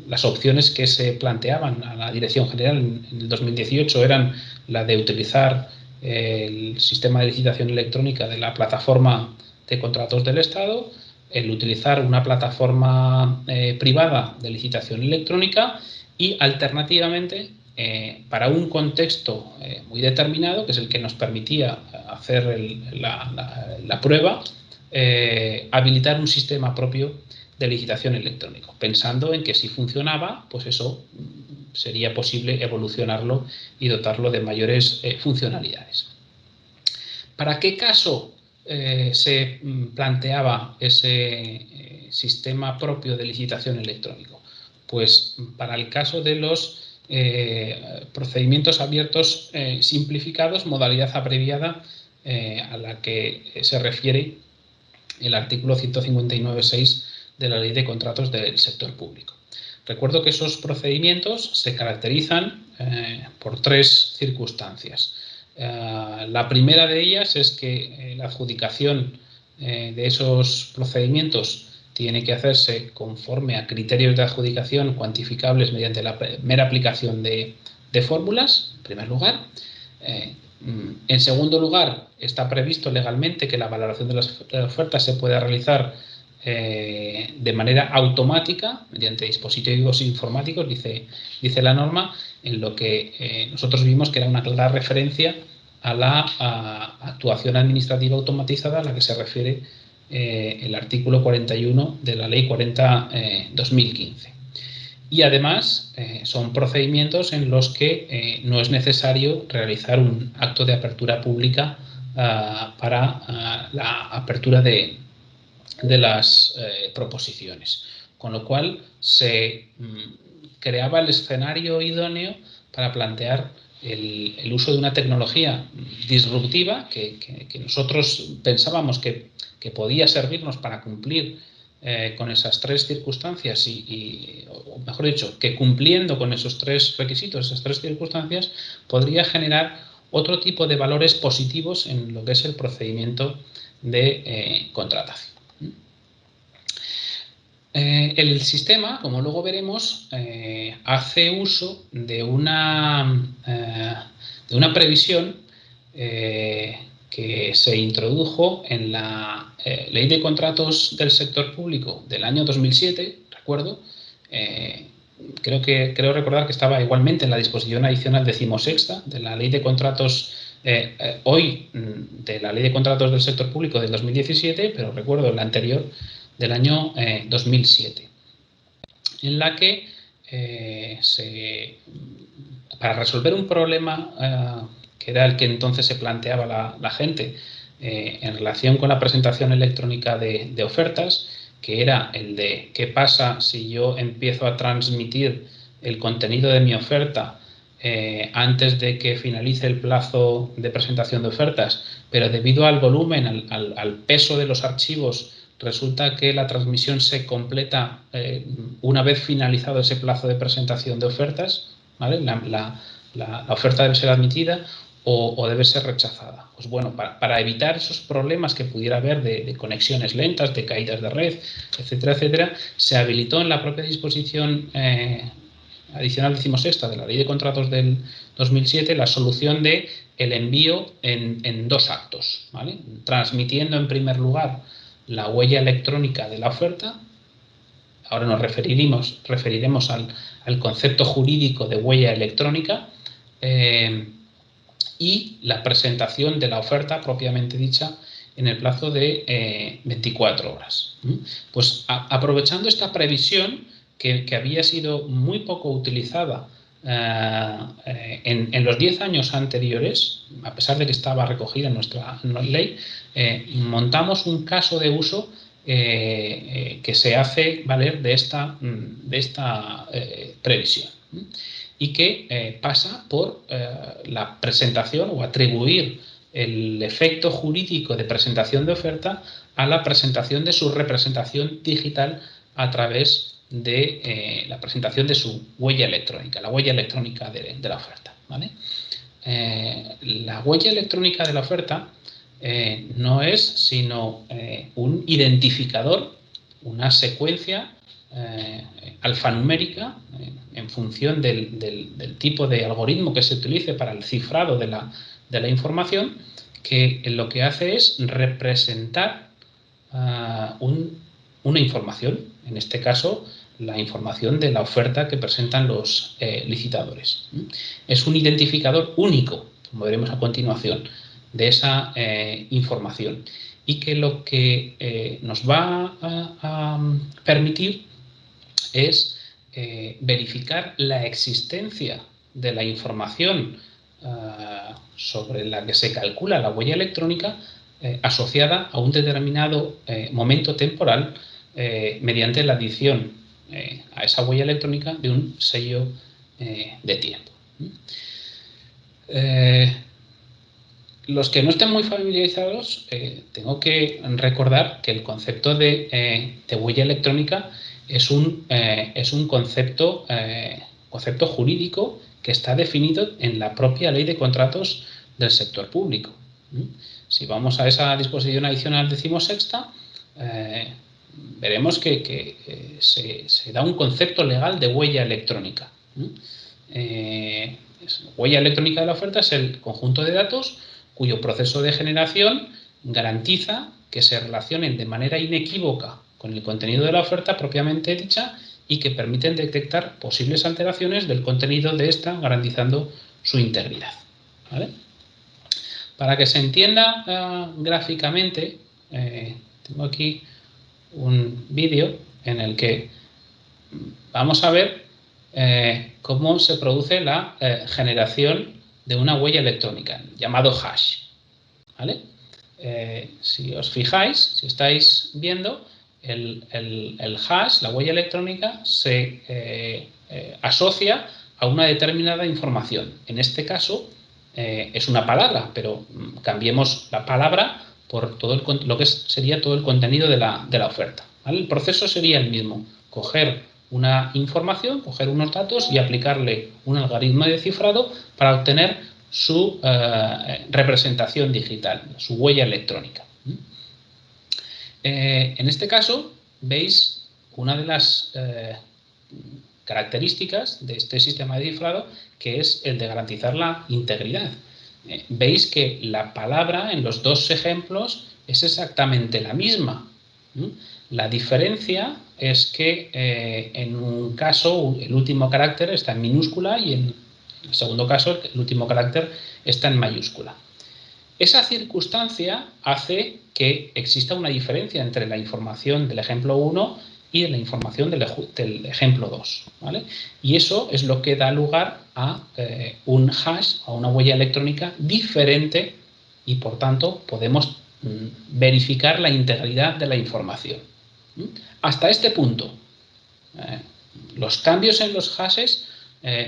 las opciones que se planteaban a la Dirección General en el 2018 eran la de utilizar el sistema de licitación electrónica de la plataforma de contratos del Estado, el utilizar una plataforma privada de licitación electrónica y, alternativamente, para un contexto muy determinado, que es el que nos permitía hacer la prueba, habilitar un sistema propio de licitación electrónico, pensando en que si funcionaba, pues eso sería posible evolucionarlo y dotarlo de mayores funcionalidades. ¿Para qué caso se planteaba ese sistema propio de licitación electrónico? Pues para el caso de los procedimientos abiertos simplificados, modalidad abreviada a la que se refiere el artículo 159.6 de la Ley de Contratos del Sector Público. Recuerdo que esos procedimientos se caracterizan por tres circunstancias. La primera de ellas es que la adjudicación de esos procedimientos tiene que hacerse conforme a criterios de adjudicación cuantificables mediante la mera aplicación de fórmulas, en primer lugar. En segundo lugar, está previsto legalmente que la valoración de las ofertas se pueda realizar de manera automática mediante dispositivos informáticos, dice la norma, en lo que nosotros vimos que era una clara referencia a la actuación administrativa automatizada a la que se refiere el artículo 41 de la Ley 40/2015. Y además son procedimientos en los que no es necesario realizar un acto de apertura pública para la apertura de las proposiciones, con lo cual se creaba el escenario idóneo para plantear el uso de una tecnología disruptiva que nosotros pensábamos que podía servirnos para cumplir con esas tres circunstancias o mejor dicho, que cumpliendo con esos tres requisitos, esas tres circunstancias, podría generar otro tipo de valores positivos en lo que es el procedimiento de contratación. El sistema, como luego veremos, hace uso de una previsión que se introdujo en la Ley de Contratos del Sector Público del año 2007, recuerdo. Creo recordar que estaba igualmente en la disposición adicional 16ª de la Ley de Contratos hoy de la Ley de Contratos del Sector Público del 2017, pero recuerdo la anterior del año 2007, en la que para resolver un problema que era el que entonces se planteaba la gente en relación con la presentación electrónica de ofertas, que era el de qué pasa si yo empiezo a transmitir el contenido de mi oferta antes de que finalice el plazo de presentación de ofertas, pero debido al volumen, al peso de los archivos, resulta que la transmisión se completa una vez finalizado ese plazo de presentación de ofertas, ¿vale? La oferta debe ser admitida o debe ser rechazada. Pues bueno, para evitar esos problemas que pudiera haber de conexiones lentas, de caídas de red, etcétera, etcétera, se habilitó en la propia disposición adicional 16ª de la Ley de Contratos del 2007 la solución de el envío en dos actos, ¿vale? Transmitiendo en primer lugar la huella electrónica de la oferta. Ahora nos referiremos al concepto jurídico de huella electrónica y la presentación de la oferta propiamente dicha en el plazo de 24 horas. Pues aprovechando esta previsión que había sido muy poco utilizada en los 10 años anteriores, a pesar de que estaba recogida en nuestra ley, montamos un caso de uso que se hace valer de esta previsión y que pasa por la presentación o atribuir el efecto jurídico de presentación de oferta a la presentación de su representación digital a través de la presentación de su huella electrónica, la huella electrónica de la oferta, ¿vale? La huella electrónica de la oferta no es sino un identificador, una secuencia alfanumérica en función del tipo de algoritmo que se utilice para el cifrado de la información, que lo que hace es representar una información, en este caso la información de la oferta que presentan los licitadores. Es un identificador único, como veremos a continuación, de esa información, y que lo que nos va a permitir es verificar la existencia de la información sobre la que se calcula la huella electrónica asociada a un determinado momento temporal mediante la adición a esa huella electrónica de un sello de tiempo. Los que no estén muy familiarizados, tengo que recordar que el concepto de huella electrónica es un concepto jurídico que está definido en la propia Ley de Contratos del sector público. Si vamos a esa disposición adicional 16ª, veremos que se da un concepto legal de huella electrónica. Huella electrónica de la oferta es el conjunto de datos cuyo proceso de generación garantiza que se relacionen de manera inequívoca con el contenido de la oferta propiamente dicha y que permiten detectar posibles alteraciones del contenido de esta, garantizando su integridad. ¿Vale? Para que se entienda gráficamente, tengo aquí un vídeo en el que vamos a ver cómo se produce la generación de una huella electrónica, llamado hash. ¿Vale? Si os fijáis, si estáis viendo, el hash, la huella electrónica, se asocia a una determinada información. En este caso, es una palabra, pero cambiemos la palabra por todo lo que sería todo el contenido de la oferta. ¿Vale? El proceso sería el mismo: coger una información, coger unos datos y aplicarle un algoritmo de cifrado para obtener su representación digital, su huella electrónica. En este caso, veis una de las características de este sistema de cifrado, que es el de garantizar la integridad. Veis que la palabra en los dos ejemplos es exactamente la misma. La diferencia es que en un caso el último carácter está en minúscula y en el segundo caso el último carácter está en mayúscula. Esa circunstancia hace que exista una diferencia entre la información del ejemplo 1 y de la información del ejemplo 2. ¿Vale? Y eso es lo que da lugar a un hash, a una huella electrónica diferente, y por tanto podemos verificar la integridad de la información. Hasta este punto, los cambios en los hashes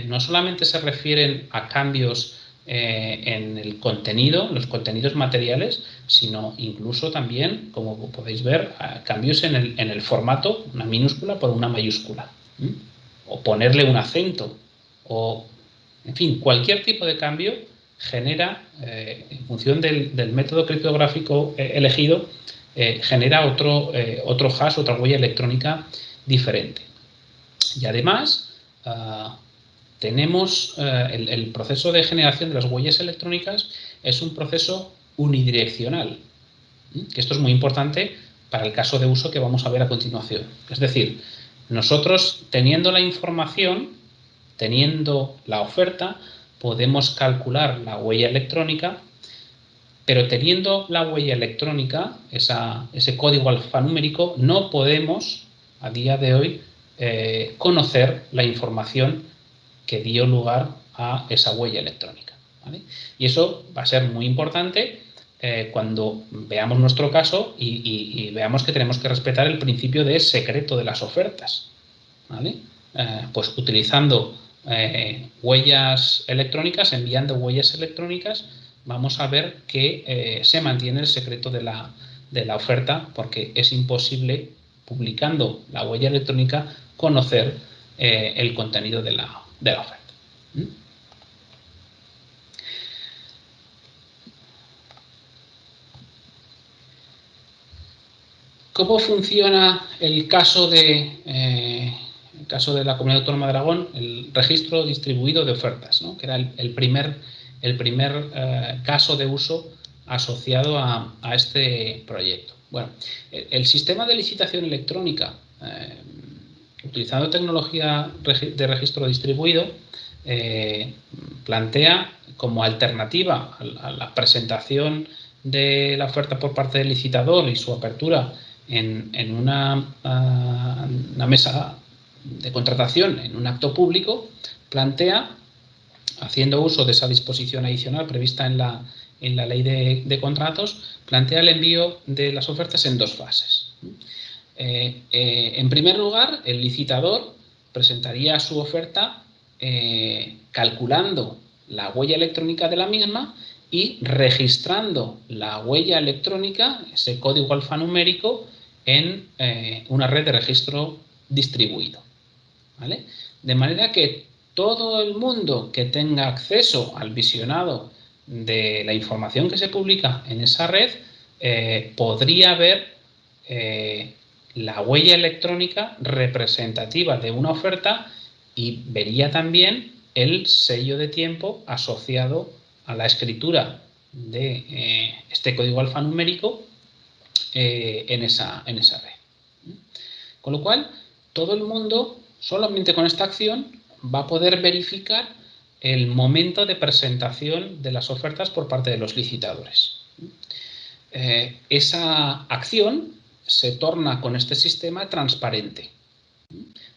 no solamente se refieren a cambios en el contenido, los contenidos materiales, sino incluso también, como podéis ver, cambios en el formato, una minúscula por una mayúscula, o ponerle un acento, o, en fin, cualquier tipo de cambio genera, en función del método criptográfico elegido, genera otro hash, otra huella electrónica diferente. Y además, tenemos el proceso de generación de las huellas electrónicas es un proceso unidireccional, que esto es muy importante para el caso de uso que vamos a ver a continuación. Es decir, nosotros, teniendo la información, teniendo la oferta, podemos calcular la huella electrónica, pero teniendo la huella electrónica, ese código alfanumérico, no podemos, a día de hoy, conocer la información que dio lugar a esa huella electrónica. ¿Vale? Y eso va a ser muy importante cuando veamos nuestro caso y veamos que tenemos que respetar el principio de secreto de las ofertas. ¿Vale? Pues utilizando huellas electrónicas, enviando huellas electrónicas, vamos a ver que se mantiene el secreto de la oferta, porque es imposible, publicando la huella electrónica, conocer el contenido de la oferta. ¿Cómo funciona el caso de la Comunidad Autónoma de Aragón, el registro distribuido de ofertas, ¿no? Que era el primer caso de uso asociado a este proyecto? Bueno, el sistema de licitación electrónica, utilizando tecnología de registro distribuido, plantea como alternativa a la presentación de la oferta por parte del licitador y su apertura en una mesa de contratación, en un acto público, plantea, haciendo uso de esa disposición adicional prevista en en la ley de contratos, plantea el envío de las ofertas en 2 fases. En primer lugar, el licitador presentaría su oferta calculando la huella electrónica de la misma y registrando la huella electrónica, ese código alfanumérico, en una red de registro distribuido, ¿vale? De manera que todo el mundo que tenga acceso al visionado de la información que se publica en esa red podría ver la huella electrónica representativa de una oferta y vería también el sello de tiempo asociado a la escritura de este código alfanumérico en esa red. Con lo cual, todo el mundo, solamente con esta acción, va a poder verificar el momento de presentación de las ofertas por parte de los licitadores. Esa acción se torna con este sistema transparente,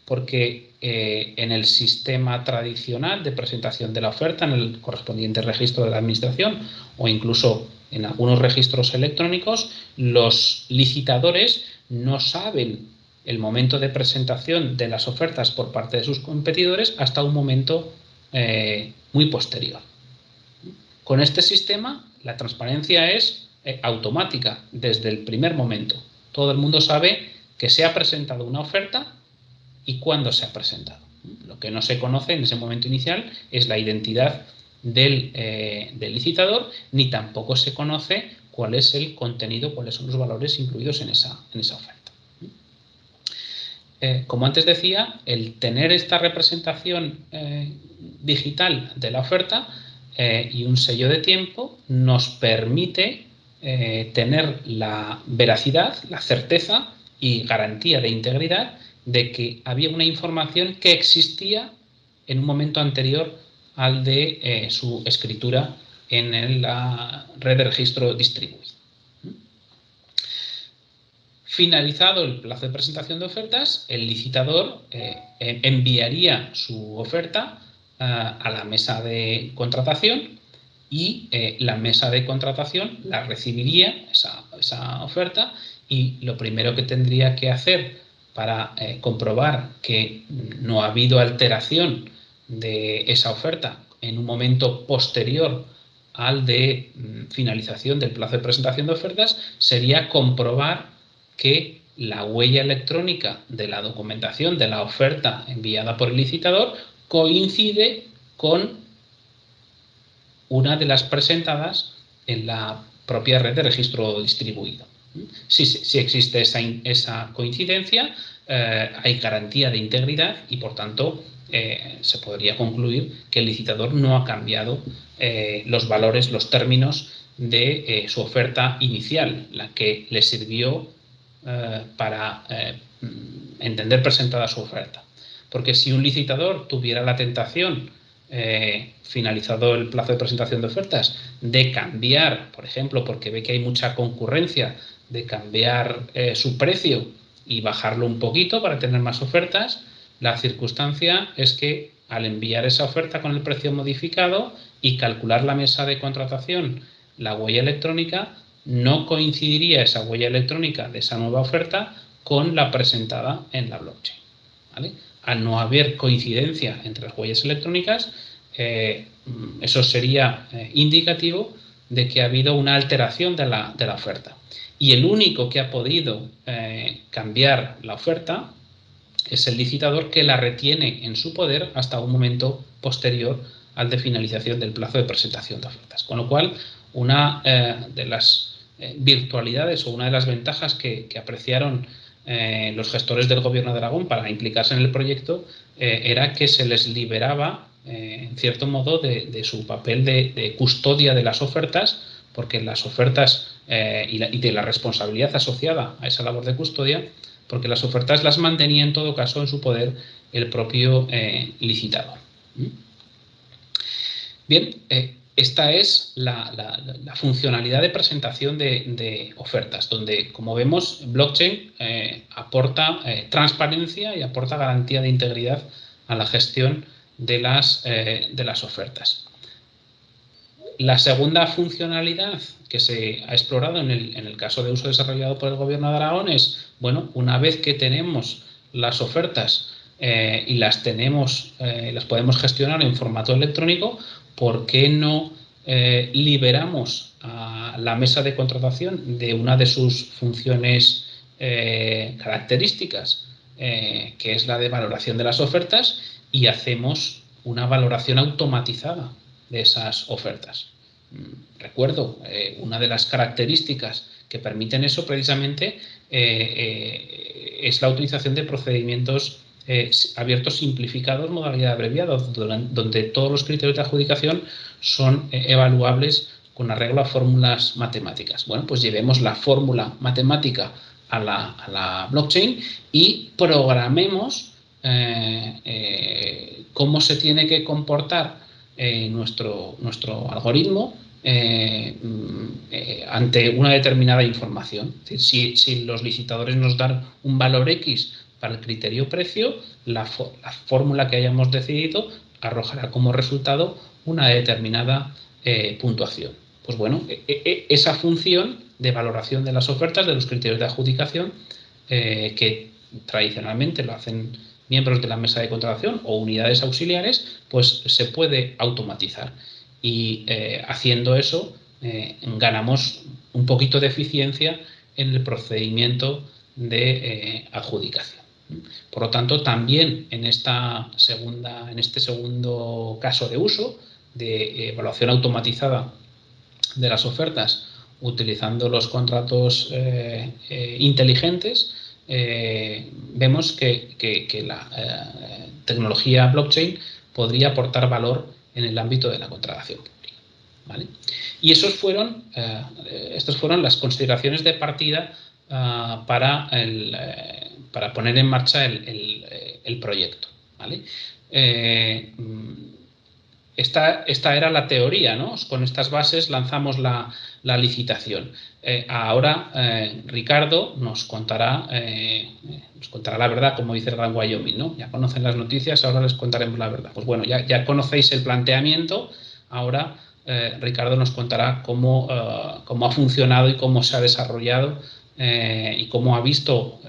porque en el sistema tradicional de presentación de la oferta, en el correspondiente registro de la administración o incluso en algunos registros electrónicos, los licitadores no saben el momento de presentación de las ofertas por parte de sus competidores hasta un momento muy posterior. Con este sistema, la transparencia es automática desde el primer momento. Todo el mundo sabe que se ha presentado una oferta y cuándo se ha presentado. Lo que no se conoce en ese momento inicial es la identidad del licitador, ni tampoco se conoce cuál es el contenido, cuáles son los valores incluidos en esa oferta. Como antes decía, el tener esta representación digital de la oferta y un sello de tiempo nos permite tener la veracidad, la certeza y garantía de integridad de que había una información que existía en un momento anterior al de su escritura en la red de registro distribuido. Finalizado el plazo de presentación de ofertas, el licitador enviaría su oferta a la mesa de contratación y la mesa de contratación la recibiría, esa oferta, y lo primero que tendría que hacer para comprobar que no ha habido alteración de esa oferta en un momento posterior al de finalización del plazo de presentación de ofertas sería comprobar que la huella electrónica de la documentación de la oferta enviada por el licitador coincide con una de las presentadas en la propia red de registro distribuido. Si existe esa coincidencia, hay garantía de integridad y, por tanto, se podría concluir que el licitador no ha cambiado los valores, los términos de su oferta inicial, la que le sirvió para entender presentada su oferta. Porque si un licitador tuviera la tentación, finalizado el plazo de presentación de ofertas, de cambiar, por ejemplo, porque ve que hay mucha concurrencia, de cambiar su precio y bajarlo un poquito para tener más ofertas, la circunstancia es que al enviar esa oferta con el precio modificado y calcular la mesa de contratación, la huella electrónica, no coincidiría esa huella electrónica de esa nueva oferta con la presentada en la blockchain, ¿vale? Al no haber coincidencia entre las huellas electrónicas, eso sería indicativo de que ha habido una alteración de la oferta. Y el único que ha podido cambiar la oferta es el licitador, que la retiene en su poder hasta un momento posterior al de finalización del plazo de presentación de ofertas. Con lo cual, una de las virtualidades o una de las ventajas que apreciaron los gestores del Gobierno de Aragón para implicarse en el proyecto era que se les liberaba, en cierto modo, de su papel de custodia de las ofertas, porque las ofertas y de la responsabilidad asociada a esa labor de custodia, porque las ofertas las mantenía en todo caso en su poder el propio licitador. Bien, esta es la funcionalidad de presentación de ofertas, donde, como vemos, blockchain aporta transparencia y aporta garantía de integridad a la gestión de las ofertas. La segunda funcionalidad que se ha explorado en el caso de uso desarrollado por el Gobierno de Aragón es, bueno, una vez que tenemos las ofertas y las podemos gestionar en formato electrónico, ¿por qué no liberamos a la mesa de contratación de una de sus funciones características, que es la de valoración de las ofertas, y hacemos una valoración automatizada de esas ofertas? Recuerdo, una de las características que permiten eso precisamente es la utilización de procedimientos abiertos simplificados, modalidad abreviada, donde todos los criterios de adjudicación son evaluables con arreglo a fórmulas matemáticas. Bueno, pues llevemos la fórmula matemática a la blockchain y programemos cómo se tiene que comportar nuestro algoritmo ante una determinada información. Es decir, si los licitadores nos dan un valor X para el criterio precio, la fórmula que hayamos decidido arrojará como resultado una determinada puntuación. Pues bueno, esa función de valoración de las ofertas, de los criterios de adjudicación, que tradicionalmente lo hacen miembros de la mesa de contratación o unidades auxiliares, pues se puede automatizar. Y haciendo eso ganamos un poquito de eficiencia en el procedimiento de adjudicación. Por lo tanto, también en este segundo caso de uso de evaluación automatizada de las ofertas utilizando los contratos inteligentes, vemos que la tecnología blockchain podría aportar valor en el ámbito de la contratación pública, ¿vale? Y estas fueron las consideraciones de partida para poner en marcha el proyecto, ¿vale? Esta era la teoría, ¿no? Con estas bases lanzamos la licitación. Ahora Ricardo nos contará la verdad, como dice el Gran Wyoming, ¿no? Ya conocen las noticias, ahora les contaremos la verdad. Pues bueno, ya conocéis el planteamiento, ahora Ricardo nos contará cómo ha funcionado y cómo se ha desarrollado y cómo ha visto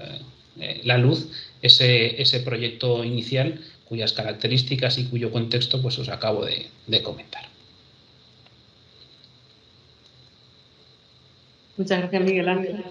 la luz ese proyecto inicial, cuyas características y cuyo contexto pues os acabo de comentar. Muchas gracias, Miguel Ángel.